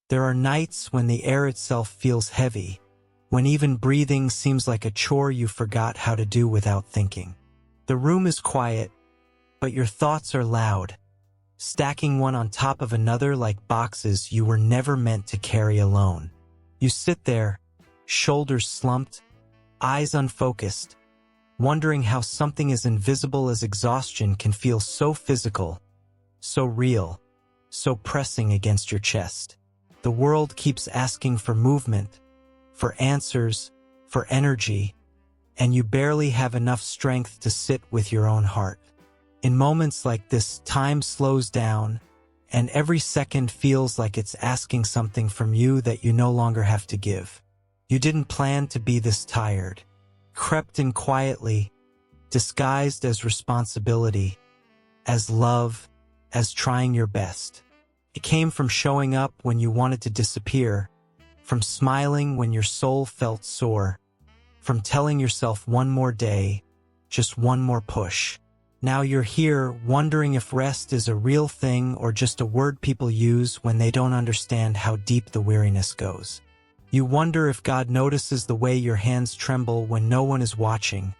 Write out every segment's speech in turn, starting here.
There are nights when the air itself feels heavy, when even breathing seems like a chore you forgot how to do without thinking. The room is quiet, but your thoughts are loud, stacking one on top of another like boxes you were never meant to carry alone. You sit there, shoulders slumped, eyes unfocused, wondering how something as invisible as exhaustion can feel so physical, so real, so pressing against your chest. The world keeps asking for movement, for answers, for energy, and you barely have enough strength to sit with your own heart. In moments like this, time slows down, and every second feels like it's asking something from you that you no longer have to give. You didn't plan to be this tired, crept in quietly, disguised as responsibility, as love, as trying your best. It came from showing up when you wanted to disappear, from smiling when your soul felt sore, from telling yourself one more day, just one more push. Now you're here wondering if rest is a real thing or just a word people use when they don't understand how deep the weariness goes. You wonder if God notices the way your hands tremble when no one is watching,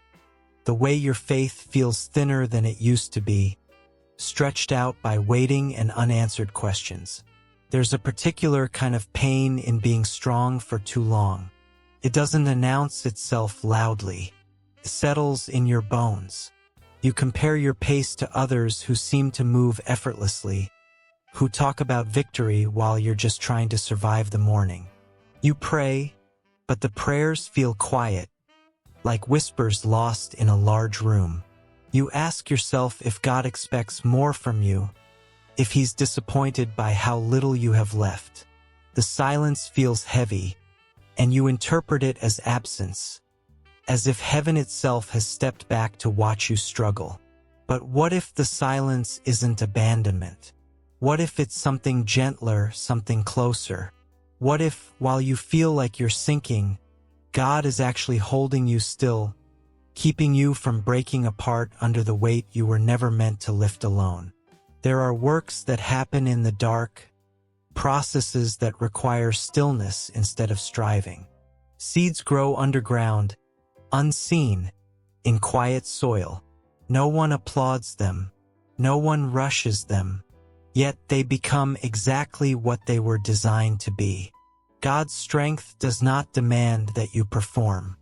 the way your faith feels thinner than it used to be, stretched out by waiting and unanswered questions. There's a particular kind of pain in being strong for too long. It doesn't announce itself loudly. It settles in your bones. You compare your pace to others who seem to move effortlessly, who talk about victory while you're just trying to survive the morning. You pray, but the prayers feel quiet, like whispers lost in a large room. You ask yourself if God expects more from you, if he's disappointed by how little you have left. The silence feels heavy, and you interpret it as absence, as if heaven itself has stepped back to watch you struggle. But what if the silence isn't abandonment? What if it's something gentler, something closer? What if, while you feel like you're sinking, God is actually holding you still, keeping you from breaking apart under the weight you were never meant to lift alone? There are works that happen in the dark, processes that require stillness instead of striving. Seeds grow underground, unseen, in quiet soil. No one applauds them. No one rushes them. Yet they become exactly what they were designed to be. God's strength does not demand that you perform.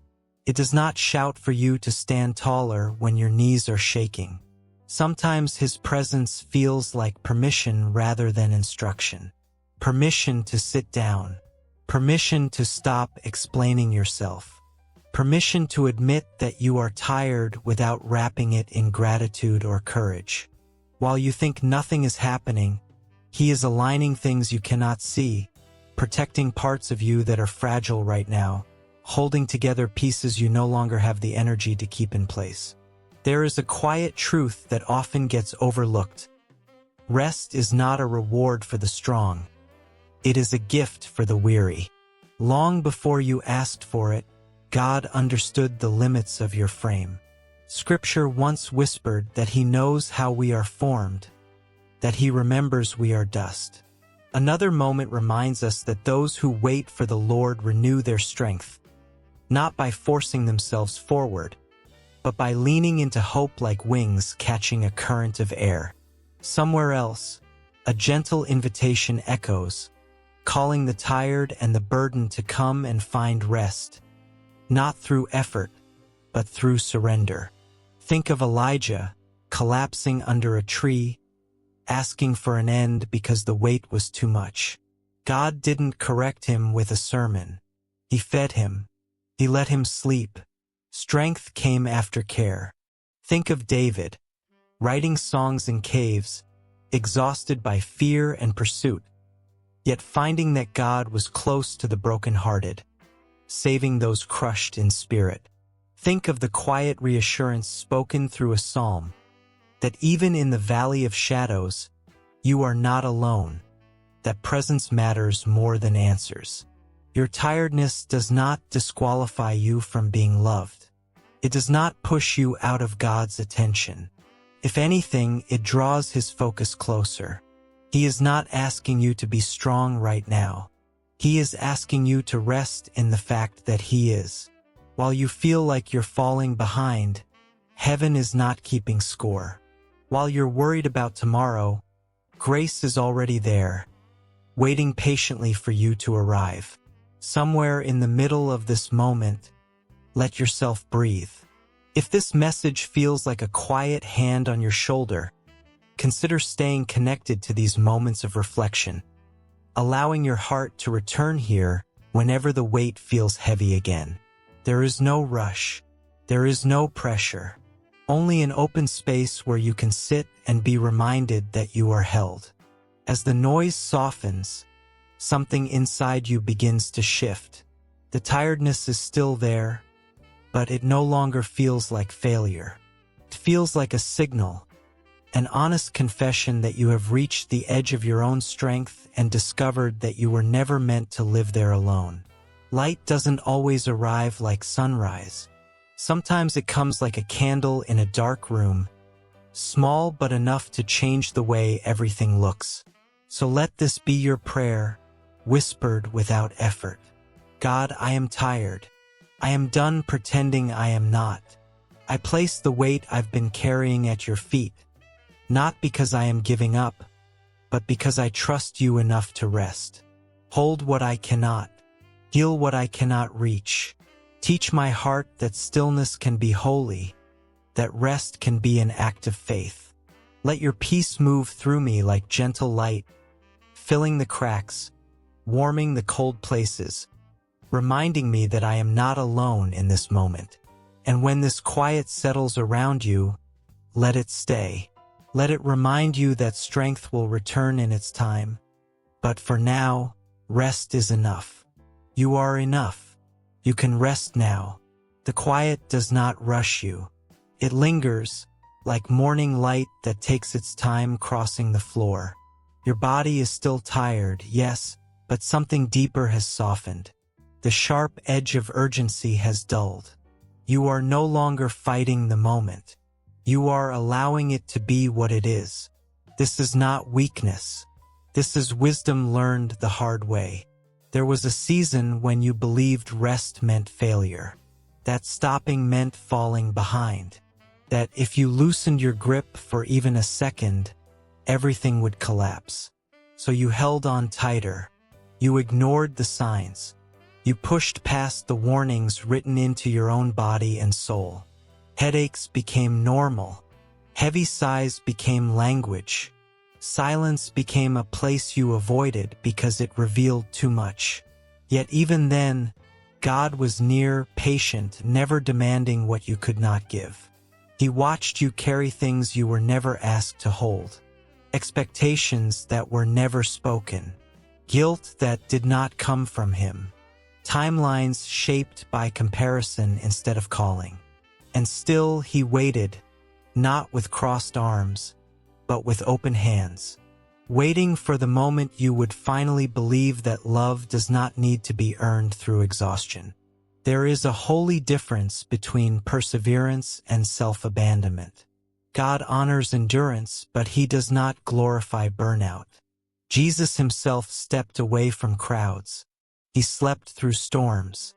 It does not shout for you to stand taller when your knees are shaking. Sometimes his presence feels like permission rather than instruction. Permission to sit down. Permission to stop explaining yourself. Permission to admit that you are tired without wrapping it in gratitude or courage. While you think nothing is happening, he is aligning things you cannot see, protecting parts of you that are fragile right now, holding together pieces you no longer have the energy to keep in place. There is a quiet truth that often gets overlooked. Rest is not a reward for the strong. It is a gift for the weary. Long before you asked for it, God understood the limits of your frame. Scripture once whispered that he knows how we are formed, that he remembers we are dust. Another moment reminds us that those who wait for the Lord renew their strength, not by forcing themselves forward, but by leaning into hope like wings catching a current of air. Somewhere else, a gentle invitation echoes, calling the tired and the burdened to come and find rest, not through effort, but through surrender. Think of Elijah, collapsing under a tree, asking for an end because the weight was too much. God didn't correct him with a sermon. He fed him. He let him sleep. Strength came after care. Think of David, writing songs in caves, exhausted by fear and pursuit, yet finding that God was close to the brokenhearted, saving those crushed in spirit. Think of the quiet reassurance spoken through a psalm, that even in the valley of shadows, you are not alone, that presence matters more than answers. Your tiredness does not disqualify you from being loved. It does not push you out of God's attention. If anything, it draws his focus closer. He is not asking you to be strong right now. He is asking you to rest in the fact that He is. While you feel like you're falling behind, heaven is not keeping score. While you're worried about tomorrow, grace is already there, waiting patiently for you to arrive. Somewhere in the middle of this moment, let yourself breathe. If this message feels like a quiet hand on your shoulder, consider staying connected to these moments of reflection, allowing your heart to return here whenever the weight feels heavy again. There is no rush. There is no pressure. Only an open space where you can sit and be reminded that you are held. As the noise softens, something inside you begins to shift. The tiredness is still there, but it no longer feels like failure. It feels like a signal, an honest confession that you have reached the edge of your own strength and discovered that you were never meant to live there alone. Light doesn't always arrive like sunrise. Sometimes it comes like a candle in a dark room, small but enough to change the way everything looks. So let this be your prayer, whispered without effort. God, I am tired. I am done pretending I am not. I place the weight I've been carrying at your feet, not because I am giving up, but because I trust you enough to rest. Hold what I cannot, heal what I cannot reach. Teach my heart that stillness can be holy, that rest can be an act of faith. Let your peace move through me like gentle light, filling the cracks, warming the cold places, reminding me that I am not alone in this moment. And when this quiet settles around you, let it stay. Let it remind you that strength will return in its time. But for now, rest is enough. You are enough. You can rest now. The quiet does not rush you. It lingers, like morning light that takes its time crossing the floor. Your body is still tired, yes, but something deeper has softened. The sharp edge of urgency has dulled. You are no longer fighting the moment. You are allowing it to be what it is. This is not weakness. This is wisdom learned the hard way. There was a season when you believed rest meant failure, that stopping meant falling behind, that if you loosened your grip for even a second, everything would collapse. So you held on tighter. You ignored the signs. You pushed past the warnings written into your own body and soul. Headaches became normal. Heavy sighs became language. Silence became a place you avoided because it revealed too much. Yet even then, God was near, patient, never demanding what you could not give. He watched you carry things you were never asked to hold, expectations that were never spoken, guilt that did not come from Him, timelines shaped by comparison instead of calling. And still He waited, not with crossed arms, but with open hands, waiting for the moment you would finally believe that love does not need to be earned through exhaustion. There is a holy difference between perseverance and self-abandonment. God honors endurance, but He does not glorify burnout. Jesus Himself stepped away from crowds. He slept through storms.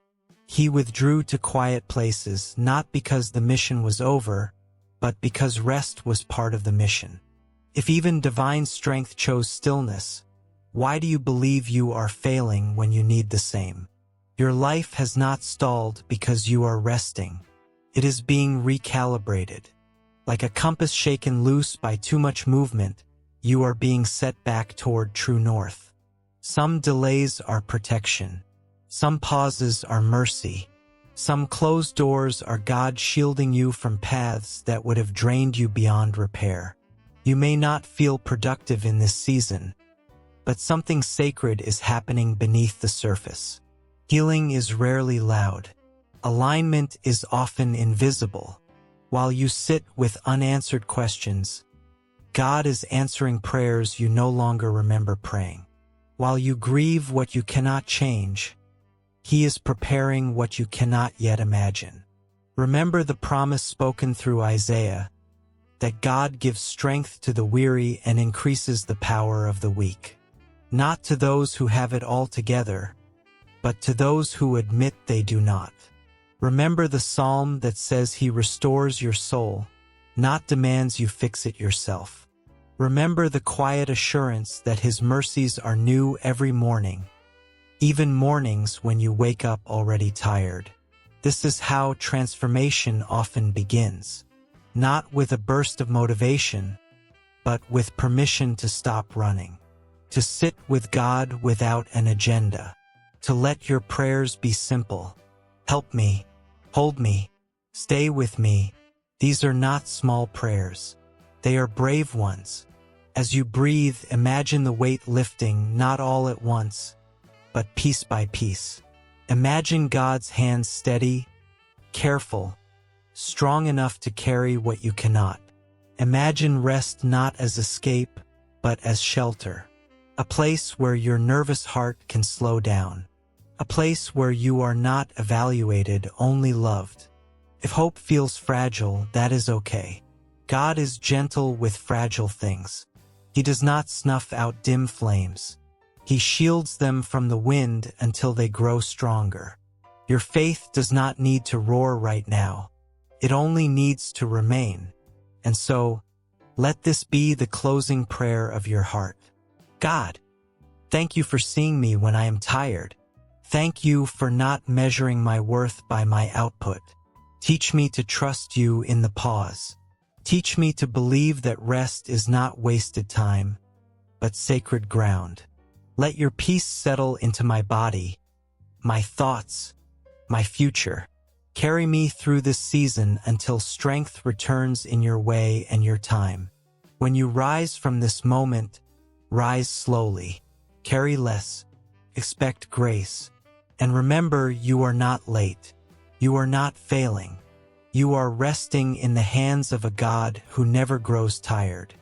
He withdrew to quiet places, not because the mission was over, but because rest was part of the mission. If even divine strength chose stillness, why do you believe you are failing when you need the same? Your life has not stalled because you are resting. It is being recalibrated. Like a compass shaken loose by too much movement, you are being set back toward true north. Some delays are protection. Some pauses are mercy. Some closed doors are God shielding you from paths that would have drained you beyond repair. You may not feel productive in this season, but something sacred is happening beneath the surface. Healing is rarely loud. Alignment is often invisible. While you sit with unanswered questions, God is answering prayers you no longer remember praying. While you grieve what you cannot change, He is preparing what you cannot yet imagine. Remember the promise spoken through Isaiah, that God gives strength to the weary and increases the power of the weak. not to those who have it all together, but to those who admit they do not. Remember the psalm that says he restores your soul, not demands you fix it yourself. Remember the quiet assurance that his mercies are new every morning, even mornings when you wake up already tired. This is how transformation often begins, not with a burst of motivation, but with permission to stop running, to sit with God without an agenda, to let your prayers be simple. Help me, hold me, stay with me. These are not small prayers. They are brave ones. As you breathe, imagine the weight lifting, not all at once, but piece by piece. Imagine God's hands steady, careful, strong enough to carry what you cannot. Imagine rest not as escape, but as shelter. A place where your nervous heart can slow down. A place where you are not evaluated, only loved. If hope feels fragile, that is okay. God is gentle with fragile things. He does not snuff out dim flames. He shields them from the wind until they grow stronger. Your faith does not need to roar right now. It only needs to remain. And so, let this be the closing prayer of your heart. God, thank you for seeing me when I am tired. Thank you for not measuring my worth by my output. Teach me to trust you in the pause. Teach me to believe that rest is not wasted time, but sacred ground. Let your peace settle into my body, my thoughts, my future. Carry me through this season until strength returns in your way and your time. When you rise from this moment, rise slowly. Carry less. Expect grace. And remember, you are not late. You are not failing. You are resting in the hands of a God who never grows tired.